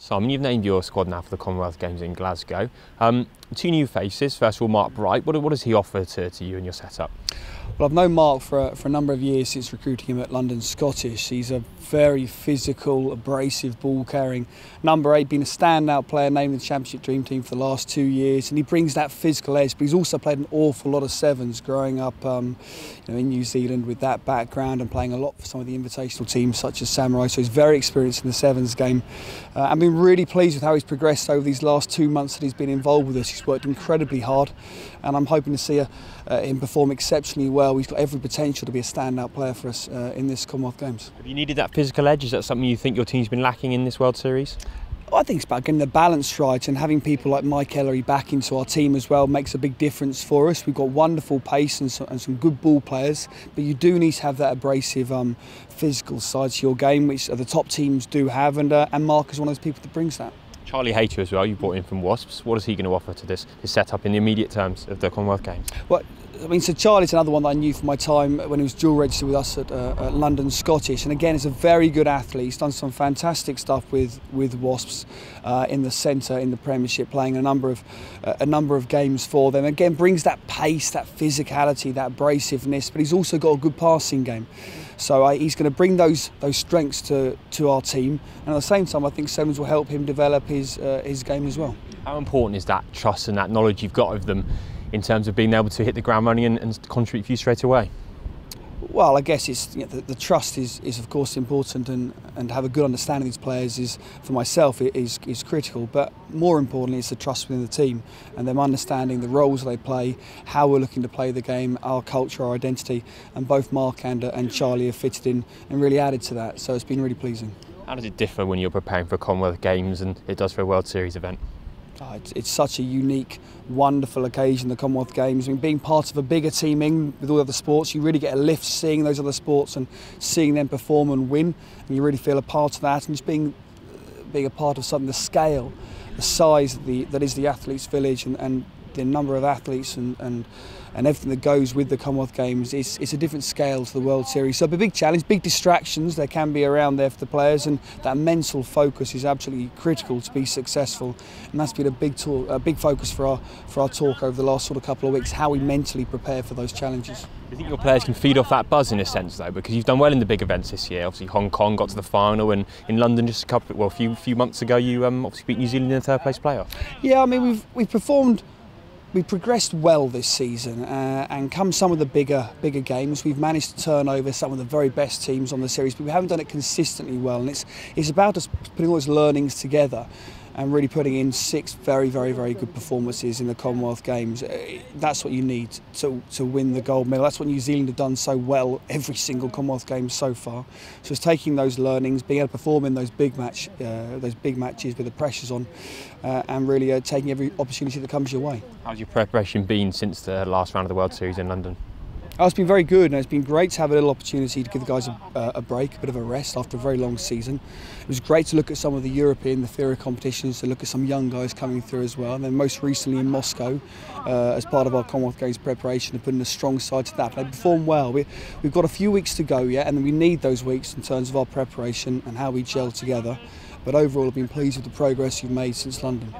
Simon, you've named your squad now for the Commonwealth Games in Glasgow. Two new faces. First of all, Mark Bright. What does he offer to you and your setup? Well, I've known Mark for a number of years since recruiting him at London Scottish. He's a very physical, abrasive, ball-carrying number 8, been a standout player, named in the Championship Dream Team for the last 2 years, and he brings that physical edge. But he's also played an awful lot of sevens growing up in New Zealand with that background and playing a lot for some of the invitational teams such as Samurai. So he's very experienced in the sevens game. I've been really pleased with how he's progressed over these last 2 months that he's been involved with us. He's worked incredibly hard, and I'm hoping to see him perform exceptionally well. He's got every potential to be a standout player for us in this Commonwealth Games. Have you needed that physical edge? Is that something you think your team's been lacking in this World Series? I think it's about getting the balance right, and having people like Mike Ellery back into our team as well makes a big difference for us. We've got wonderful pace and some good ball players, but you do need to have that abrasive physical side to your game, which the top teams do have, and Mark is one of those people that brings that. Charlie Hayter as well, you brought in from Wasps. What is he going to offer to this setup in the immediate terms of the Commonwealth Games? Well, I mean, so Charlie's another one that I knew from my time when he was dual registered with us at London Scottish, and again, he's a very good athlete. He's done some fantastic stuff with Wasps in the centre in the Premiership, playing a number of games for them. Again, brings that pace, that physicality, that abrasiveness, but he's also got a good passing game. So he's going to bring those strengths to our team, and at the same time, I think sevens will help him develop his game as well. How important is that trust and that knowledge you've got of them in terms of being able to hit the ground running and contribute for you straight away? Well, I guess it's the trust is of course important, and have a good understanding of these players is, for myself, is critical. But more importantly, it's the trust within the team and them understanding the roles they play, how we're looking to play the game, our culture, our identity, and both Mark and Charlie have fitted in and really added to that. So it's been really pleasing. How does it differ when you're preparing for Commonwealth Games and it does for a World Series event? It's such a unique, wonderful occasion, the Commonwealth Games. I mean, being part of a bigger team with all the other sports, you really get a lift seeing those other sports and seeing them perform and win, and you really feel a part of that. And just being a part of something, the scale, the size that is the Athletes' Village, and the number of athletes and everything that goes with the Commonwealth Games, it's a different scale to the World Series. So a big challenge, big distractions there can be around there for the players, and that mental focus is absolutely critical to be successful. And that's been a big focus for our talk over the last sort of couple of weeks, how we mentally prepare for those challenges. Do you think your players can feed off that buzz in a sense though? Because you've done well in the big events this year. Obviously Hong Kong got to the final, and in London just a few months ago you obviously beat New Zealand in the 3rd place playoff. Yeah, I mean we've progressed well this season, and come some of the bigger games, we've managed to turn over some of the very best teams on the series, but we haven't done it consistently well. And it's about us putting all those learnings together and really putting in 6 very good performances in the Commonwealth Games. That's what you need to win the gold medal. That's what New Zealand have done so well every single Commonwealth Games so far. So it's taking those learnings, being able to perform in those big matches with the pressures on, and really taking every opportunity that comes your way. How's your preparation been since the last round of the World Series in London? It's been very good, and it's been great to have a little opportunity to give the guys a break, a bit of a rest after a very long season. It was great to look at some of the European, the theory competitions, to look at some young guys coming through as well. And then most recently in Moscow, as part of our Commonwealth Games preparation, and putting a strong side to that. They performed well. We've got a few weeks to go yet, and we need those weeks in terms of our preparation and how we gel together. But overall, I've been pleased with the progress you've made since London.